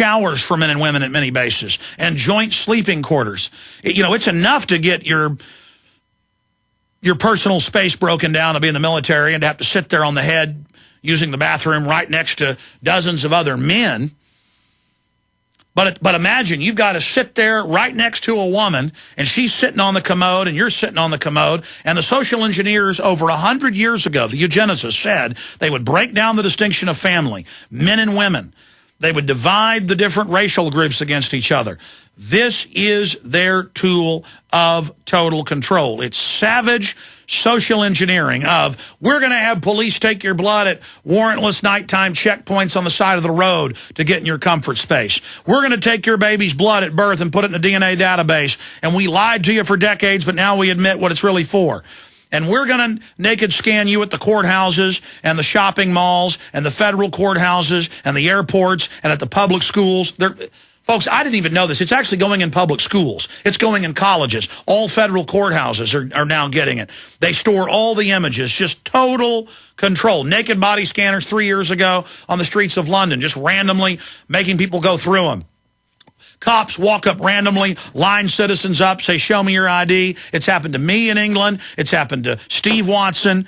showers for men and women at many bases and joint sleeping quarters. It's enough to get your personal space broken down to be in the military and to have to sit there on the head using the bathroom right next to dozens of other men. But imagine you've got to sit there right next to a woman, and she's sitting on the commode, and you're sitting on the commode, and the social engineers over 100 years ago, the eugenicists, said they would break down the distinction of family, men and women. They would divide the different racial groups against each other. This is their tool of total control. It's savage social engineering of, we're going to have police take your blood at warrantless nighttime checkpoints on the side of the road to get in your comfort space. We're going to take your baby's blood at birth and put it in a DNA database, and we lied to you for decades, but now we admit what it's really for. And we're going to naked scan you at the courthouses and the shopping malls and the federal courthouses and the airports and at the public schools. Folks, I didn't even know this. It's actually going in public schools. It's going in colleges. All federal courthouses are now getting it. They store all the images, just total control. Naked body scanners 3 years ago on the streets of London, just randomly making people go through them. Cops walk up randomly, line citizens up, say, show me your ID. It's happened to me in England. It's happened to Steve Watson.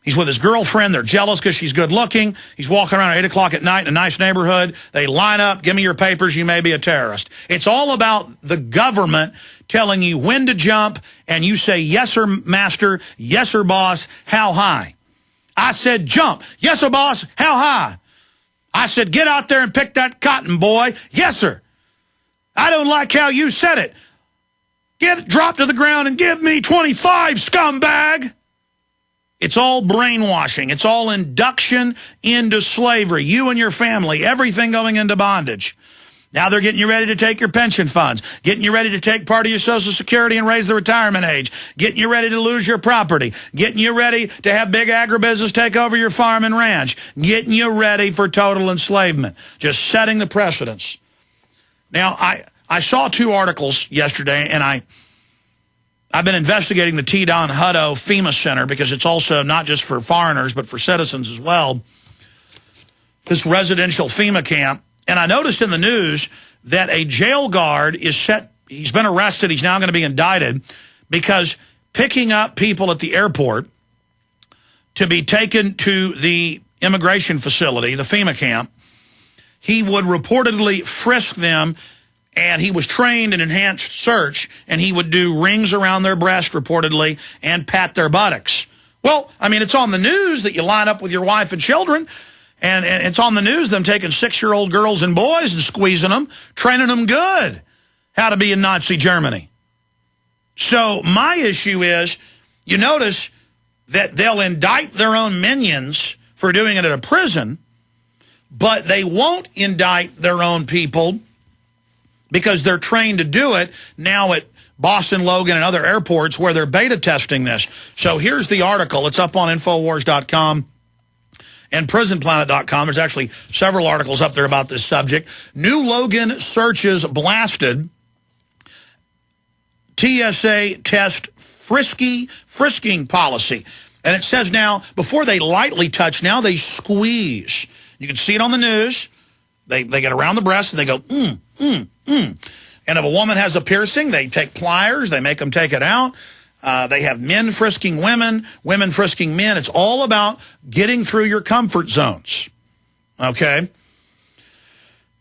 He's with his girlfriend. They're jealous because she's good looking. He's walking around at 8 o'clock at night in a nice neighborhood. They line up, give me your papers, you may be a terrorist. It's all about the government telling you when to jump, and you say, yes, sir, master, yes, sir, boss, how high? I said, jump. Yes, sir, boss, how high? I said, get out there and pick that cotton, boy. Yes, sir. I don't like how you said it. Drop to the ground and give me 25, scumbag. It's all brainwashing. It's all induction into slavery. You and your family, everything going into bondage. Now they're getting you ready to take your pension funds, getting you ready to take part of your Social Security and raise the retirement age, getting you ready to lose your property, getting you ready to have big agribusiness take over your farm and ranch, getting you ready for total enslavement, just setting the precedents. Now, I saw 2 articles yesterday, and I've been investigating the T. Don Hutto FEMA Center because it's also not just for foreigners but for citizens as well, this residential FEMA camp. And I noticed in the news that a jail guard he's been arrested, he's now going to be indicted because picking up people at the airport to be taken to the immigration facility, the FEMA camp, he would reportedly frisk them, and he was trained in enhanced search, and he would do rings around their breast, reportedly, and pat their buttocks. Well, I mean, it's on the news that you line up with your wife and children, and it's on the news them taking 6-year-old girls and boys and squeezing them, training them good how to be in Nazi Germany. So my issue is, you notice that they'll indict their own minions for doing it at a prison, but they won't indict their own people because they're trained to do it now at Boston, Logan, and other airports where they're beta testing this. So here's the article. It's up on Infowars.com and PrisonPlanet.com. There's actually several articles up there about this subject. New Logan searches blasted. TSA test frisking policy. And it says now, before they lightly touch, now they squeeze. You can see it on the news. They get around the breast and they go, And if a woman has a piercing, they take pliers. They make them take it out. They have men frisking women, women frisking men. It's all about getting through your comfort zones. Okay?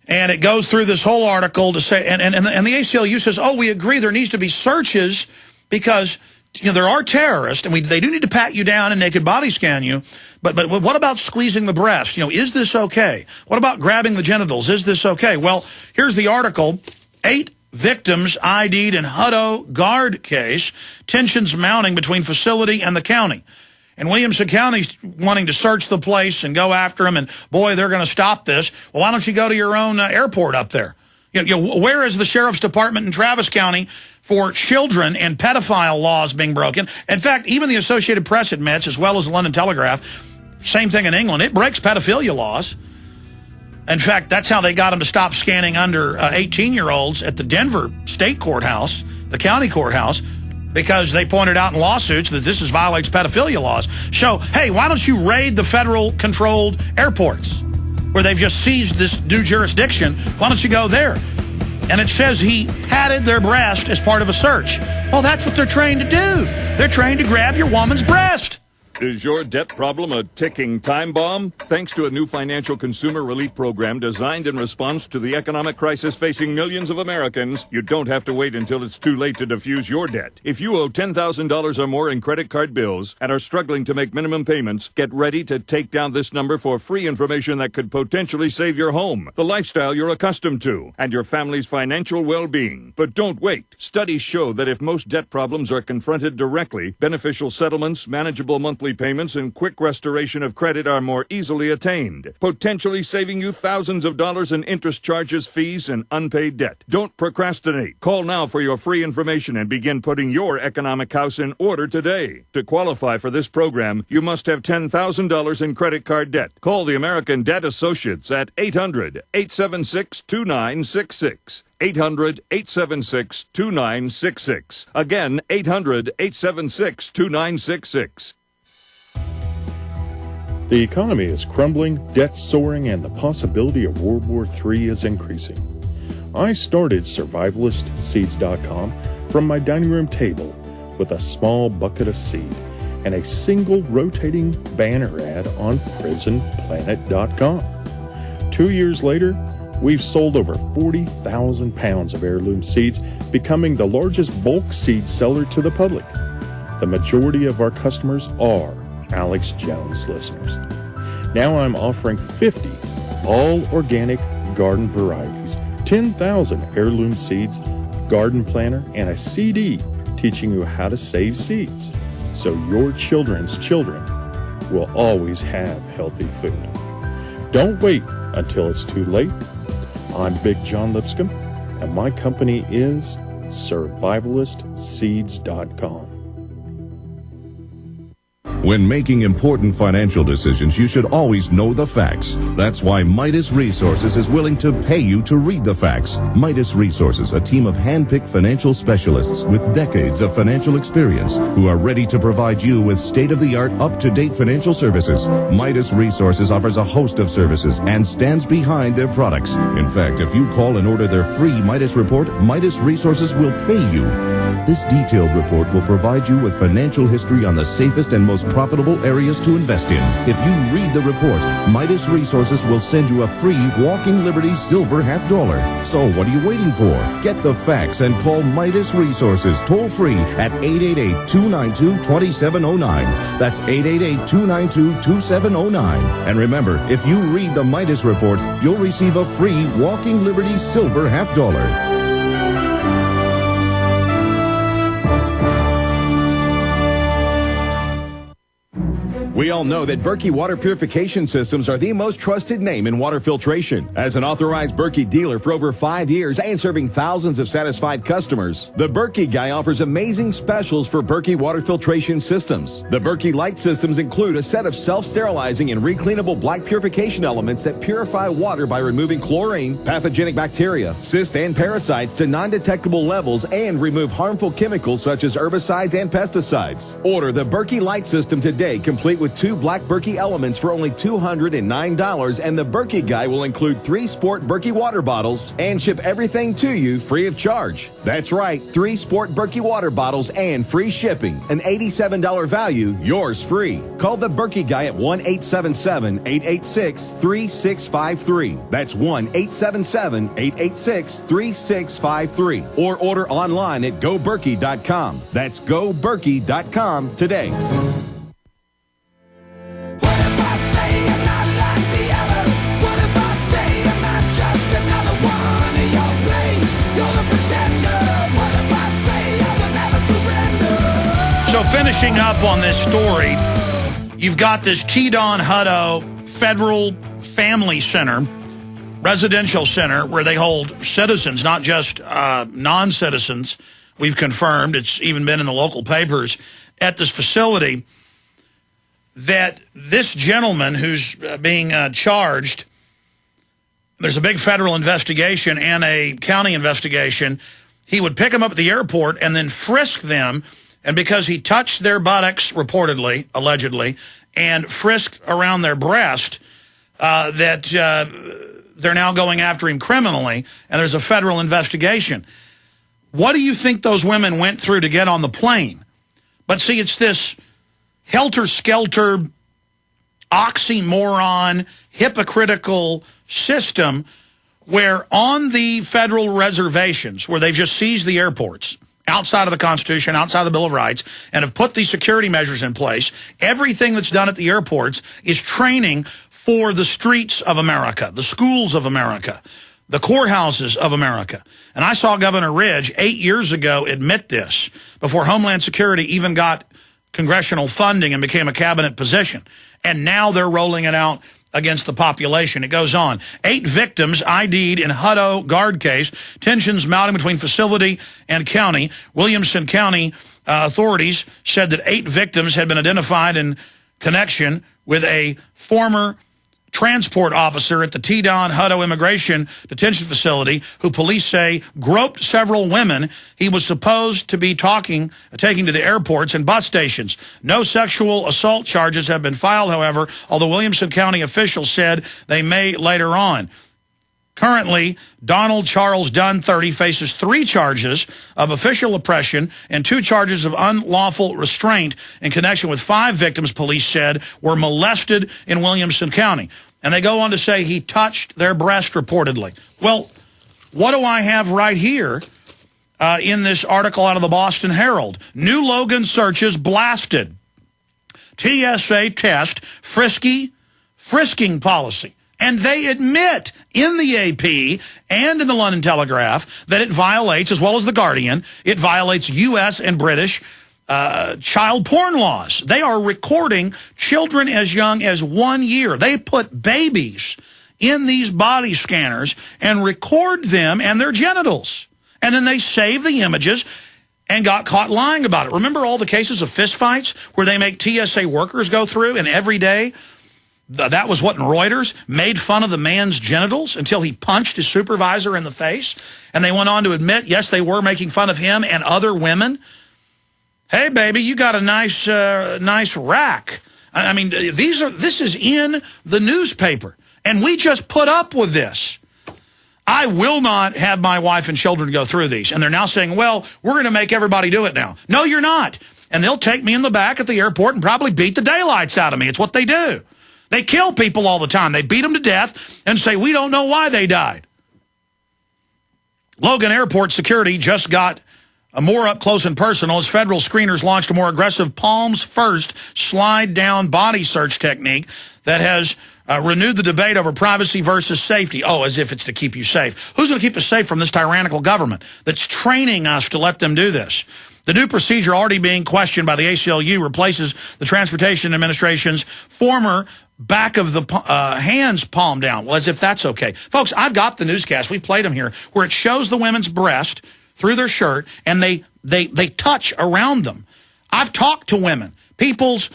And it goes through this whole article to say, and the ACLU says, oh, we agree there needs to be searches because there are terrorists, and they do need to pat you down and naked body scan you. But what about squeezing the breast? Is this okay? What about grabbing the genitals? Is this okay? Well, here's the article. 8 victims ID'd in Hutto guard case. Tensions mounting between facility and the county. And Williamson County's wanting to search the place and go after them. And, boy, they're going to stop this. Well, why don't you go to your own airport up there? Where is the sheriff's department in Travis County for children and pedophile laws being broken? In fact, even the Associated Press admits, as well as the London Telegraph, same thing in England, it breaks pedophilia laws. In fact, that's how they got them to stop scanning under 18-year-olds at the Denver state courthouse, the county courthouse, because they pointed out in lawsuits that this violates pedophilia laws. So, hey, why don't you raid the federal-controlled airports? where they've just seized this new jurisdiction. Why don't you go there? And it says he patted their breast as part of a search. Well, that's what they're trained to do. They're trained to grab your woman's breast. Is your debt problem a ticking time bomb? Thanks to a new financial consumer relief program designed in response to the economic crisis facing millions of Americans, you don't have to wait until it's too late to defuse your debt. If you owe $10,000 or more in credit card bills and are struggling to make minimum payments, get ready to take down this number for free information that could potentially save your home, the lifestyle you're accustomed to, and your family's financial well-being. But don't wait. Studies show that if most debt problems are confronted directly, beneficial settlements, manageable monthly payments, and quick restoration of credit are more easily attained, potentially saving you thousands of dollars in interest charges, fees, and unpaid debt. Don't procrastinate. Call now for your free information and begin putting your economic house in order today. To qualify for this program, you must have $10,000 in credit card debt. Call the American Debt Associates at 800-876-2966. 800-876-2966. Again, 800-876-2966. The economy is crumbling, debt soaring, and the possibility of World War III is increasing. I started SurvivalistSeeds.com from my dining room table with a small bucket of seed and a single rotating banner ad on PrisonPlanet.com. 2 years later, we've sold over 40,000 pounds of heirloom seeds, becoming the largest bulk seed seller to the public. The majority of our customers are Alex Jones listeners. Now I'm offering 50 all-organic garden varieties, 10,000 heirloom seeds, garden planter, and a CD teaching you how to save seeds so your children's children will always have healthy food. Don't wait until it's too late. I'm Big John Lipscomb, and my company is SurvivalistSeeds.com. When making important financial decisions, you should always know the facts. That's why Midas Resources is willing to pay you to read the facts. Midas Resources, a team of hand-picked financial specialists with decades of financial experience who are ready to provide you with state-of-the-art, up-to-date financial services. Midas Resources offers a host of services and stands behind their products. In fact, if you call and order their free Midas report, Midas Resources will pay you. This detailed report will provide you with financial history on the safest and most profitable areas to invest in. If you read the report, Midas Resources will send you a free Walking Liberty silver $50. So what are you waiting for? Get the facts and call Midas Resources toll free at 888-292-2709. That's 888-292-2709. And remember, if you read the Midas report, you'll receive a free Walking Liberty silver $50. We all know that Berkey water purification systems are the most trusted name in water filtration. As an authorized Berkey dealer for over 5 years and serving thousands of satisfied customers, the Berkey Guy offers amazing specials for Berkey water filtration systems. The Berkey Light systems include a set of self-sterilizing and recleanable black purification elements that purify water by removing chlorine, pathogenic bacteria, cysts, and parasites to non-detectable levels and remove harmful chemicals such as herbicides and pesticides. Order the Berkey Light system today, complete with 2 black Berkey elements for only $209, and the Berkey Guy will include 3 sport Berkey water bottles and ship everything to you free of charge. That's right, 3 sport Berkey water bottles and free shipping. An $87 value, yours free. Call the Berkey Guy at 1-877-886-3653. That's 1-877-886-3653. Or order online at GoBerkey.com. That's GoBerkey.com today. So finishing up on this story, you've got this T-Don Hutto Federal Family Center, residential center, where they hold citizens, not just non-citizens. We've confirmed, it's even been in the local papers, at this facility, that this gentleman who's being charged, there's a big federal investigation and a county investigation, he would pick them up at the airport and then frisk them. And because he touched their buttocks, reportedly, allegedly, and frisked around their breast, that they're now going after him criminally, and there's a federal investigation. What do you think those women went through to get on the plane? But see, it's this helter-skelter, oxymoron, hypocritical system where on the federal reservations, where they've just seized the airports, outside of the Constitution, outside of the Bill of Rights, and have put these security measures in place, everything that's done at the airports is training for the streets of America, the schools of America, the courthouses of America. And I saw Governor Ridge 8 years ago admit this, before Homeland Security even got congressional funding and became a cabinet position. And now they're rolling it out against the population. It goes on. 8 victims ID'd in Hutto guard case. Tensions mounting between facility and county. Williamson County authorities said that 8 victims had been identified in connection with a former transport officer at the T-Don Hutto Immigration Detention Facility who police say groped several women he was supposed to be taking to the airports and bus stations. No sexual assault charges have been filed, however, although Williamson County officials said they may later on. Currently, Donald Charles Dunn, 30, faces 3 charges of official oppression and 2 charges of unlawful restraint in connection with 5 victims, police said, were molested in Williamson County. And they go on to say he touched their breast, reportedly. Well, what do I have right here in this article out of the Boston Herald? New Logan searches blasted. TSA test frisking policy. And they admit in the AP and in the London Telegraph that it violates, as well as the Guardian, it violates U.S. and British child porn laws. They are recording children as young as 1 year. They put babies in these body scanners and record them and their genitals. And then they save the images and got caught lying about it. Remember all the cases of fistfights where they make TSA workers go through and every day? That was what in Reuters made fun of the man's genitals until he punched his supervisor in the face. And they went on to admit, yes, they were making fun of him and other women. Hey, baby, you got a nice rack. I mean, this is in the newspaper. And we just put up with this. I will not have my wife and children go through these. And they're now saying, well, we're going to make everybody do it now. No, you're not. And they'll take me in the back at the airport and probably beat the daylights out of me. It's what they do. They kill people all the time. They beat them to death and say, we don't know why they died. Logan Airport security just got a more up close and personal as federal screeners launched a more aggressive palms first slide down body search technique that has renewed the debate over privacy versus safety. Oh, as if it's to keep you safe. Who's going to keep us safe from this tyrannical government that's training us to let them do this? The new procedure already being questioned by the ACLU replaces the Transportation Administration's former back of the hands palm down. Well, as if that's okay. Folks, I've got the newscast. We've played them here where it shows the women's breast through their shirt and they touch around them. I've talked to women, people's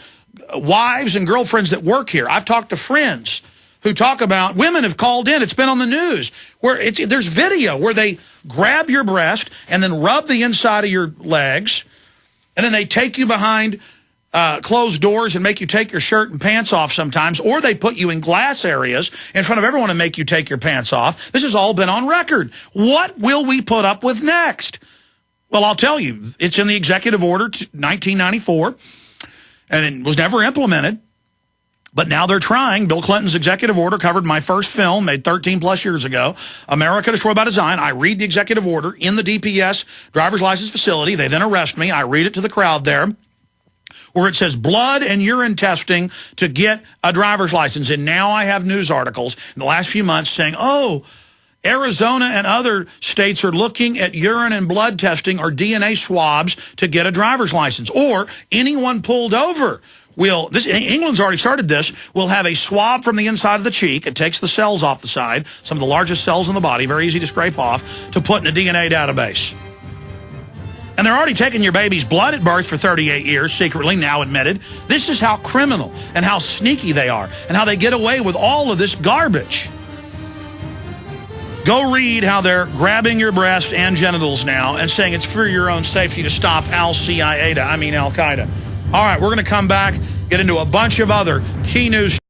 wives and girlfriends that work here. I've talked to friends who talk about, women have called in. It's been on the news where there's video where they grab your breast and then rub the inside of your legs. And then they take you behind closed doors and make you take your shirt and pants off sometimes. Or they put you in glass areas in front of everyone and make you take your pants off. This has all been on record. What will we put up with next? Well, I'll tell you. It's in the executive order 1994. And it was never implemented. But now they're trying. Bill Clinton's executive order covered my first film made 13 plus years ago, America Destroyed by Design. I read the executive order in the DPS driver's license facility. They then arrest me. I read it to the crowd there where it says blood and urine testing to get a driver's license. And now I have news articles in the last few months saying, oh, Arizona and other states are looking at urine and blood testing or DNA swabs to get a driver's license. Or anyone pulled over England's already started this. We'll have a swab from the inside of the cheek. It takes the cells off the side, some of the largest cells in the body, very easy to scrape off, to put in a DNA database. And they're already taking your baby's blood at birth for 38 years, secretly, now admitted. This is how criminal and how sneaky they are and how they get away with all of this garbage. Go read how they're grabbing your breast and genitals now and saying it's for your own safety to stop Al-Qaeda. All right, we're going to come back, get into a bunch of other key news.